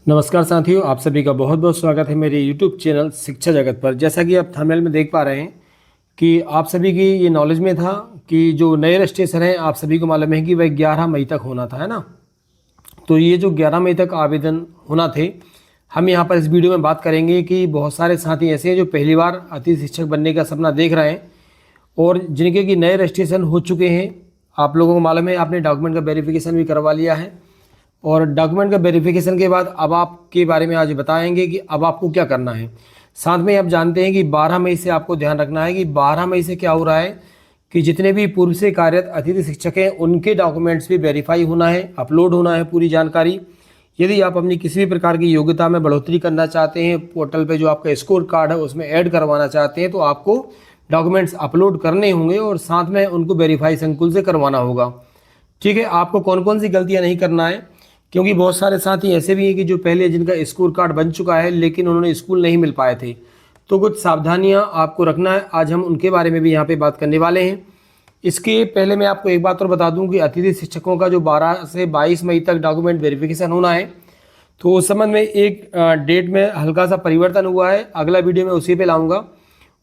नमस्कार साथियों, आप सभी का बहुत बहुत स्वागत है मेरे YouTube चैनल शिक्षा जगत पर। जैसा कि आप थंबनेल में देख पा रहे हैं कि आप सभी की ये नॉलेज में था कि जो नए रजिस्ट्रेशन है आप सभी को मालूम है कि वह 11 मई तक होना था, है ना। तो ये जो 11 मई तक आवेदन होना थे, हम यहाँ पर इस वीडियो में बात करेंगे कि बहुत सारे साथी ऐसे हैं जो पहली बार अतिथि शिक्षक बनने का सपना देख रहे हैं और जिनके कि नए रजिस्ट्रेशन हो चुके हैं। आप लोगों को मालूम है आपने डॉक्यूमेंट का वेरिफिकेशन भी करवा लिया है और डॉक्यूमेंट का वेरिफिकेशन के बाद अब आपके बारे में आज बताएंगे कि अब आपको क्या करना है। साथ में आप जानते हैं कि 12 मई से आपको ध्यान रखना है कि 12 मई से क्या हो रहा है कि जितने भी पूर्व से कार्यरत अतिथि शिक्षक हैं उनके डॉक्यूमेंट्स भी वेरीफाई होना है, अपलोड होना है पूरी जानकारी। यदि आप अपनी किसी भी प्रकार की योग्यता में बढ़ोतरी करना चाहते हैं, पोर्टल पे जो आपका स्कोर कार्ड है उसमें ऐड करवाना चाहते हैं, तो आपको डॉक्यूमेंट्स अपलोड करने होंगे और साथ में उनको वेरीफाई संकुल से करवाना होगा। ठीक है, आपको कौन कौन सी गलतियां नहीं करना है, क्योंकि बहुत सारे साथी ऐसे भी हैं कि जो पहले जिनका स्कोर कार्ड बन चुका है लेकिन उन्होंने स्कूल नहीं मिल पाए थे, तो कुछ सावधानियां आपको रखना है। आज हम उनके बारे में भी यहाँ पे बात करने वाले हैं। इसके पहले मैं आपको एक बात और बता दूं कि अतिथि शिक्षकों का जो 12 से 22 मई तक डॉक्यूमेंट वेरिफिकेशन होना है, तो उस संबंध में एक डेट में हल्का सा परिवर्तन हुआ है। अगला वीडियो में उसी पे लाऊंगा।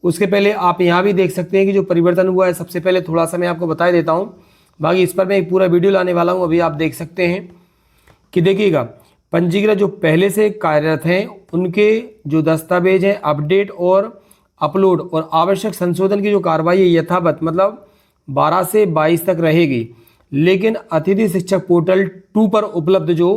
उसके पहले आप यहाँ भी देख सकते हैं कि जो परिवर्तन हुआ है, सबसे पहले थोड़ा सा मैं आपको बता देता हूँ, बाकी इस पर मैं एक पूरा वीडियो लाने वाला हूँ। अभी आप देख सकते हैं कि देखिएगा, पंजीकृत जो पहले से कार्यरत हैं उनके जो दस्तावेज हैं अपडेट और अपलोड और आवश्यक संशोधन की जो कार्रवाई है यथावत मतलब 12 से 22 तक रहेगी। लेकिन अतिथि शिक्षक पोर्टल 2 पर उपलब्ध जो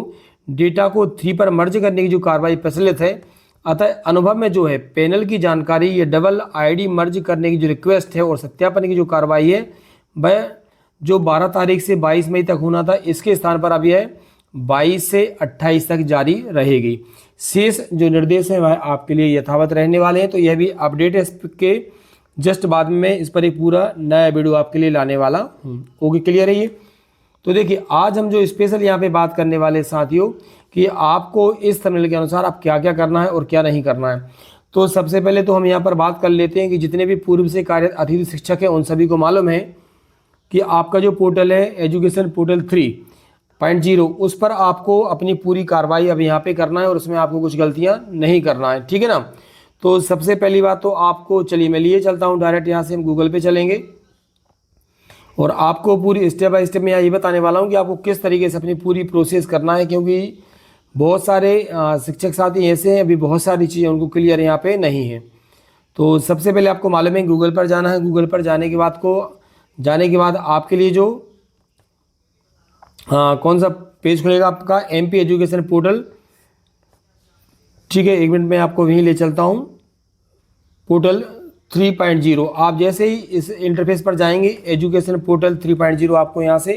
डेटा को 3 पर मर्ज करने की जो कार्रवाई प्रचलित है, अतः अनुभव में जो है पैनल की जानकारी या डबल आईडी मर्ज करने की जो रिक्वेस्ट है और सत्यापन की जो कार्रवाई है वह जो 12 तारीख से 22 मई तक होना था, इसके स्थान पर अब यह 22 से 28 तक जारी रहेगी। शेष जो निर्देश हैं वह आपके लिए यथावत रहने वाले हैं। तो यह भी अपडेट है, इसके जस्ट बाद में इस पर एक पूरा नया वीडियो आपके लिए लाने वाला हूँ। ओके, क्लियर है ये। तो देखिए, आज हम जो स्पेशल यहाँ पे बात करने वाले साथियों कि आपको इस थंबनेल के अनुसार आप क्या क्या करना है और क्या नहीं करना है। तो सबसे पहले तो हम यहाँ पर बात कर लेते हैं कि जितने भी पूर्व से कार्यरत अतिथि शिक्षक हैं उन सभी को मालूम है कि आपका जो पोर्टल है एजुकेशन पोर्टल 3.0, उस पर आपको अपनी पूरी कार्रवाई अब यहाँ पे करना है और उसमें आपको कुछ गलतियाँ नहीं करना है। ठीक है ना। तो सबसे पहली बात तो आपको, चलिए मैं लिए चलता हूँ डायरेक्ट, यहाँ से हम गूगल पे चलेंगे और आपको पूरी स्टेप बाय स्टेप मैं ये बताने वाला हूँ कि आपको किस तरीके से अपनी पूरी प्रोसेस करना है, क्योंकि बहुत सारे शिक्षक साथी ऐसे हैं अभी बहुत सारी चीज़ें उनको क्लियर यहाँ पे नहीं है। तो सबसे पहले आपको मालूम है गूगल पर जाना है। गूगल पर जाने के बाद आपके लिए जो कौन सा पेज खुलेगा आपका, MP एजुकेशन पोर्टल। ठीक है, एक मिनट में आपको वहीं ले चलता हूँ। पोर्टल 3.0, आप जैसे ही इस इंटरफेस पर जाएंगे एजुकेशन पोर्टल 3.0 आपको यहाँ से,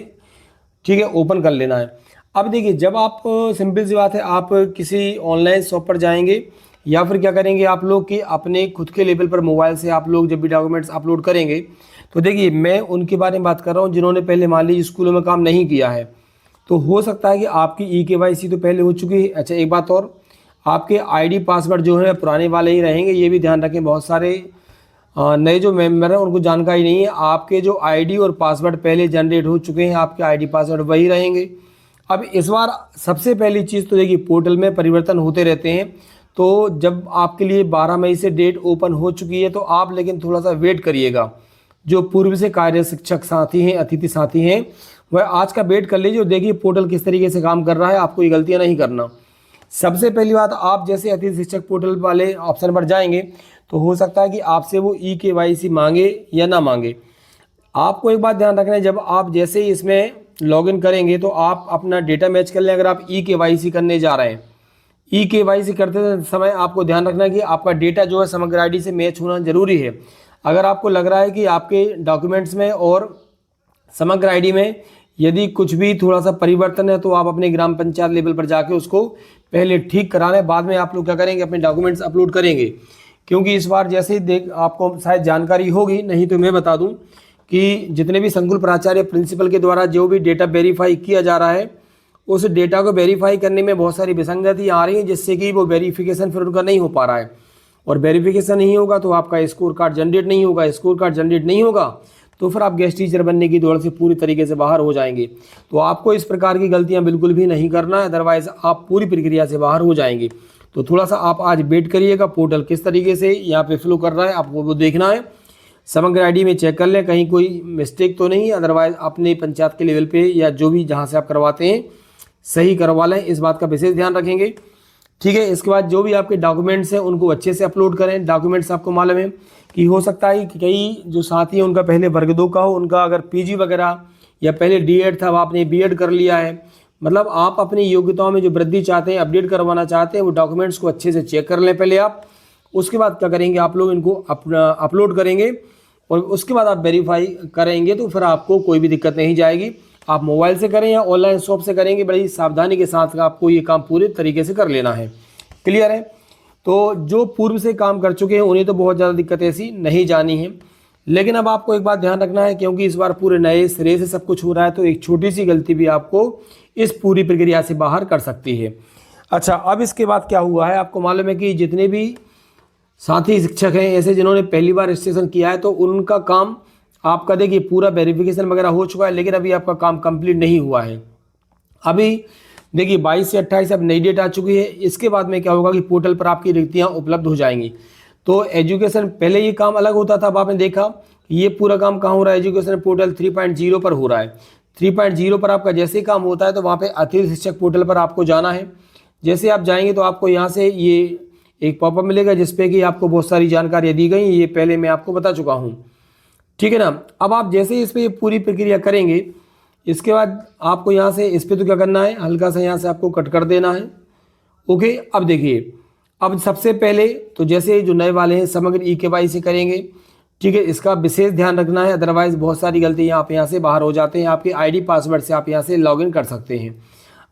ठीक है, ओपन कर लेना है। अब देखिए, जब आप, सिंपल सी बात है, आप किसी ऑनलाइन शॉप पर जाएंगे या फिर क्या करेंगे आप लोग कि अपने खुद के लेवल पर मोबाइल से आप लोग जब भी डॉक्यूमेंट्स अपलोड करेंगे, तो देखिए मैं उनके बारे में बात कर रहा हूँ जिन्होंने पहले मान लीजिए स्कूलों में काम नहीं किया है। तो हो सकता है कि आपकी EKYC तो पहले हो चुकी है। अच्छा, एक बात और, आपके ID पासवर्ड जो है पुराने वाले ही रहेंगे, ये भी ध्यान रखें। बहुत सारे नए जो मेंबर हैं उनको जानकारी नहीं है, आपके जो ID और पासवर्ड पहले जनरेट हो चुके हैं आपके ID पासवर्ड वही रहेंगे। अब इस बार सबसे पहली चीज़ तो देखिए, पोर्टल में परिवर्तन होते रहते हैं। तो जब आपके लिए 12 मई से डेट ओपन हो चुकी है तो आप लेकिन थोड़ा सा वेट करिएगा। जो पूर्व से कार्य शिक्षक साथी हैं, अतिथि साथी हैं, वह आज का वेट कर लीजिए और देखिए पोर्टल किस तरीके से काम कर रहा है। आपको ये गलतियां नहीं करना। सबसे पहली बात, आप जैसे अतिथि शिक्षक पोर्टल वाले ऑप्शन पर जाएंगे तो हो सकता है कि आपसे वो EKYC मांगे या ना मांगे। आपको एक बात ध्यान रखना है, जब आप जैसे ही इसमें लॉगिन करेंगे तो आप अपना डेटा मैच कर लें। अगर आप EKYC करने जा रहे हैं, EKYC करते समय आपको ध्यान रखना है कि आपका डेटा जो है समग्र ID से मैच होना जरूरी है। अगर आपको लग रहा है कि आपके डॉक्यूमेंट्स में और समग्र ID में यदि कुछ भी थोड़ा सा परिवर्तन है तो आप अपने ग्राम पंचायत लेवल पर जाके उसको पहले ठीक करा लें। बाद में आप लोग क्या करेंगे, अपने डॉक्यूमेंट्स अपलोड करेंगे। क्योंकि इस बार जैसे ही देख, आपको शायद जानकारी होगी, नहीं तो मैं बता दूं कि जितने भी संकुल प्राचार्य प्रिंसिपल के द्वारा जो भी डेटा वेरीफाई किया जा रहा है, उस डेटा को वेरीफाई करने में बहुत सारी विसंगति आ रही है, जिससे कि वो वेरिफिकेशन फिर उनका नहीं हो पा रहा है। और वेरिफिकेशन नहीं होगा तो आपका स्कोर कार्ड जनरेट नहीं होगा। स्कोर कार्ड जनरेट नहीं होगा तो फिर आप गेस्ट टीचर बनने की दौड़ से पूरी तरीके से बाहर हो जाएंगे। तो आपको इस प्रकार की गलतियां बिल्कुल भी नहीं करना है, अदरवाइज आप पूरी प्रक्रिया से बाहर हो जाएंगे। तो थोड़ा सा आप आज वेट करिएगा, पोर्टल किस तरीके से यहाँ पे फ्लो कर रहा है आपको वो देखना है। समग्र आईडी में चेक कर लें कहीं कोई मिस्टेक तो नहीं है, अदरवाइज अपने पंचायत के लेवल पे या जो भी जहाँ से आप करवाते हैं सही करवा लें, इस बात का विशेष ध्यान रखेंगे। ठीक है, इसके बाद जो भी आपके डॉक्यूमेंट्स हैं उनको अच्छे से अपलोड करें। डॉक्यूमेंट्स आपको मालूम है कि हो सकता है कि कई जो साथी हैं उनका पहले वर्ग 2 का हो, उनका अगर पीजी वगैरह या पहले डीएड था, अब आपने बीएड कर लिया है, मतलब आप अपनी योग्यताओं में जो वृद्धि चाहते हैं, अपडेट करवाना चाहते हैं, वो डॉक्यूमेंट्स को अच्छे से चेक कर लें पहले आप। उसके बाद क्या करेंगे, आप लोग इनको अपलोड करेंगे और उसके बाद आप वेरीफाई करेंगे, तो फिर आपको कोई भी दिक्कत नहीं जाएगी। आप मोबाइल से करें या ऑनलाइन शॉप से करेंगे, बड़ी सावधानी के साथ आपको ये काम पूरे तरीके से कर लेना है। क्लियर है? तो जो पूर्व से काम कर चुके हैं उन्हें तो बहुत ज़्यादा दिक्कत ऐसी नहीं जानी है, लेकिन अब आपको एक बात ध्यान रखना है, क्योंकि इस बार पूरे नए सिरे से सब कुछ हो रहा है, तो एक छोटी सी गलती भी आपको इस पूरी प्रक्रिया से बाहर कर सकती है। अच्छा, अब इसके बाद क्या हुआ है, आपको मालूम है कि जितने भी साथी शिक्षक हैं ऐसे जिन्होंने पहली बार रजिस्ट्रेशन किया है, तो उनका काम आपका देखिए पूरा वेरिफिकेशन वगैरह हो चुका है, लेकिन अभी आपका काम कंप्लीट नहीं हुआ है। अभी देखिए 22 से 28 अब नई डेट आ चुकी है। इसके बाद में क्या होगा कि पोर्टल पर आपकी रिक्तियाँ उपलब्ध हो जाएंगी। तो एजुकेशन पहले ये काम अलग होता था, अब आपने देखा ये पूरा काम कहाँ हो रहा है, एजुकेशन पोर्टल 3.0 पर हो रहा है। 3.0 पर आपका जैसे ही काम होता है तो वहाँ पे अतिरिक्त शिक्षक पोर्टल पर आपको जाना है। जैसे आप जाएंगे तो आपको यहाँ से ये एक पॉपअप मिलेगा जिसपे कि आपको बहुत सारी जानकारियाँ दी गई, ये पहले मैं आपको बता चुका हूँ। ठीक है ना। अब आप जैसे ही इस पर पूरी प्रक्रिया करेंगे, इसके बाद आपको यहाँ से इस पर तो क्या करना है, हल्का सा यहाँ से आपको कट कर देना है। ओके, अब देखिए, अब सबसे पहले तो जैसे जो नए वाले हैं समग्र ई-केवाईसी करेंगे। ठीक है, इसका विशेष ध्यान रखना है, अदरवाइज बहुत सारी गलतियाँ आप यहाँ से बाहर हो जाते हैं। आपके आईडी पासवर्ड से आप यहाँ से लॉगिन कर सकते हैं।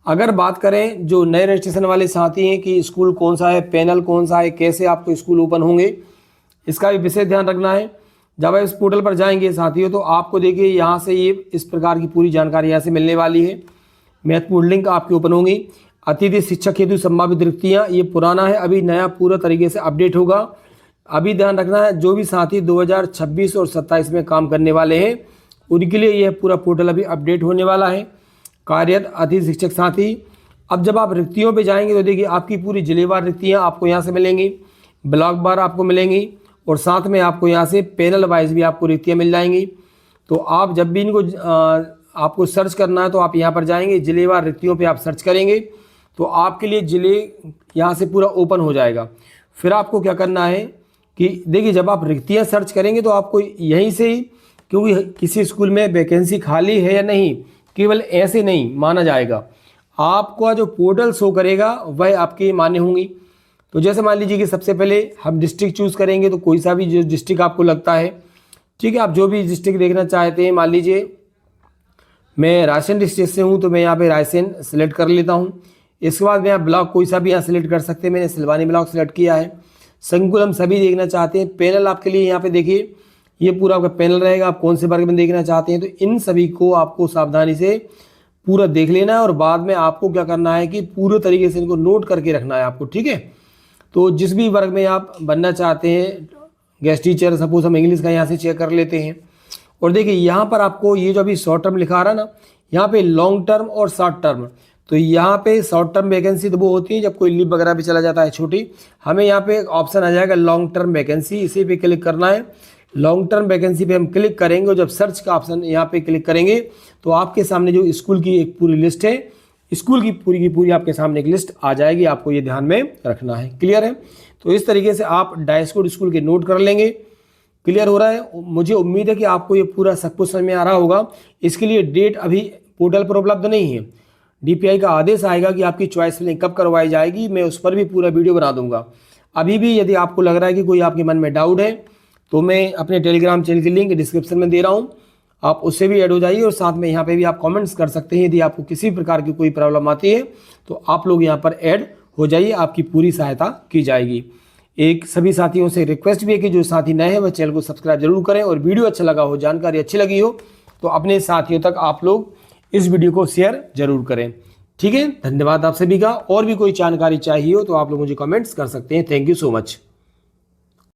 अगर बात करें जो नए रजिस्ट्रेशन वाले साथी हैं कि स्कूल कौन सा है, पैनल कौन सा है, कैसे आपको स्कूल ओपन होंगे, इसका भी विशेष ध्यान रखना है। जब आप इस पोर्टल पर जाएंगे साथियों, तो आपको देखिए यहाँ से ये इस प्रकार की पूरी जानकारी यहाँ से मिलने वाली है। महत्वपूर्ण लिंक आपकी ओपन होंगी। अतिथि शिक्षक हेतु संभावित रिक्तियाँ, ये पुराना है, अभी नया पूरा तरीके से अपडेट होगा। अभी ध्यान रखना है, जो भी साथी 2026 और 27 में काम करने वाले हैं उनके लिए यह पूरा पोर्टल अभी अपडेट होने वाला है। कार्यरत अतिथि शिक्षक साथी, अब जब आप रिक्तियों पे जाएंगे तो देखिए आपकी पूरी जिलेवार रिक्तियाँ आपको यहाँ से मिलेंगी, ब्लॉक बार आपको मिलेंगी और साथ में आपको यहाँ से पैनल वाइज भी आपको रिक्तियाँ मिल जाएंगी। तो आप जब भी इनको आपको सर्च करना है तो आप यहाँ पर जाएंगे, जिलेवार रिक्तियों पे आप सर्च करेंगे तो आपके लिए जिले यहाँ से पूरा ओपन हो जाएगा। फिर आपको क्या करना है कि देखिए जब आप रिक्तियाँ सर्च करेंगे तो आपको यहीं से ही, क्योंकि किसी स्कूल में वैकेंसी खाली है या नहीं केवल ऐसे नहीं माना जाएगा, आपका जो पोर्टल शो करेगा वह आपके मान्य होंगी। तो जैसे मान लीजिए कि सबसे पहले हम डिस्ट्रिक्ट चूज़ करेंगे, तो कोई सा भी जो डिस्ट्रिक्ट आपको लगता है, ठीक है, आप जो भी डिस्ट्रिक्ट देखना चाहते हैं, मान लीजिए मैं रायसेन डिस्ट्रिक्ट से हूँ तो मैं यहाँ पे रायसेन सेलेक्ट कर लेता हूँ। इसके बाद मैं यहाँ ब्लॉक कोई सा भी यहाँ सेलेक्ट कर सकते हैं, मैंने सिलवानी ब्लॉक सेलेक्ट किया है। संकुल हम सभी देखना चाहते हैं। पैनल आपके लिए यहाँ पे देखिए ये पूरा आपका पैनल रहेगा, आप कौन से वर्ग में देखना चाहते हैं, तो इन सभी को आपको सावधानी से पूरा देख लेना है और बाद में आपको क्या करना है कि पूरे तरीके से इनको नोट करके रखना है आपको। ठीक है, तो जिस भी वर्ग में आप बनना चाहते हैं, गेस्ट टीचर सपोज हम इंग्लिश का यहाँ से चेक कर लेते हैं और देखिए यहाँ पर आपको ये जो अभी शॉर्ट टर्म लिखा रहा ना, यहाँ पे लॉन्ग टर्म और शॉर्ट टर्म, तो यहाँ पे शॉर्ट टर्म वैकेंसी तो वो होती है जब कोई लीव वगैरह भी चला जाता है छोटी, हमें यहाँ पे एक ऑप्शन आ जाएगा लॉन्ग टर्म वैकेंसी, इसी पे क्लिक करना है। लॉन्ग टर्म वैकेंसी पे हम क्लिक करेंगे और जब सर्च का ऑप्शन यहाँ पे क्लिक करेंगे तो आपके सामने जो स्कूल की एक पूरी लिस्ट है, स्कूल की पूरी आपके सामने एक लिस्ट आ जाएगी, आपको ये ध्यान में रखना है। क्लियर है? तो इस तरीके से आप डाइस्कोड स्कूल के नोट कर लेंगे। क्लियर हो रहा है? मुझे उम्मीद है कि आपको ये पूरा सब कुछ समझ में आ रहा होगा। इसके लिए डेट अभी पोर्टल पर उपलब्ध नहीं है, DPI का आदेश आएगा कि आपकी चॉइस फिलिंग कब करवाई जाएगी, मैं उस पर भी पूरा वीडियो बना दूंगा। अभी भी यदि आपको लग रहा है कि कोई आपके मन में डाउट है तो मैं अपने टेलीग्राम चैनल की लिंक डिस्क्रिप्शन में दे रहा हूँ, आप उससे भी ऐड हो जाइए और साथ में यहाँ पे भी आप कमेंट्स कर सकते हैं। यदि आपको किसी प्रकार की कोई प्रॉब्लम आती है तो आप लोग यहाँ पर ऐड हो जाइए, आपकी पूरी सहायता की जाएगी। एक सभी साथियों से रिक्वेस्ट भी है कि जो साथी नए हैं वह चैनल को सब्सक्राइब जरूर करें और वीडियो अच्छा लगा हो, जानकारी अच्छी लगी हो तो अपने साथियों तक आप लोग इस वीडियो को शेयर जरूर करें। ठीक है, धन्यवाद आप सभी का। और भी कोई जानकारी चाहिए हो तो आप लोग मुझे कमेंट्स कर सकते हैं। Thank you so much.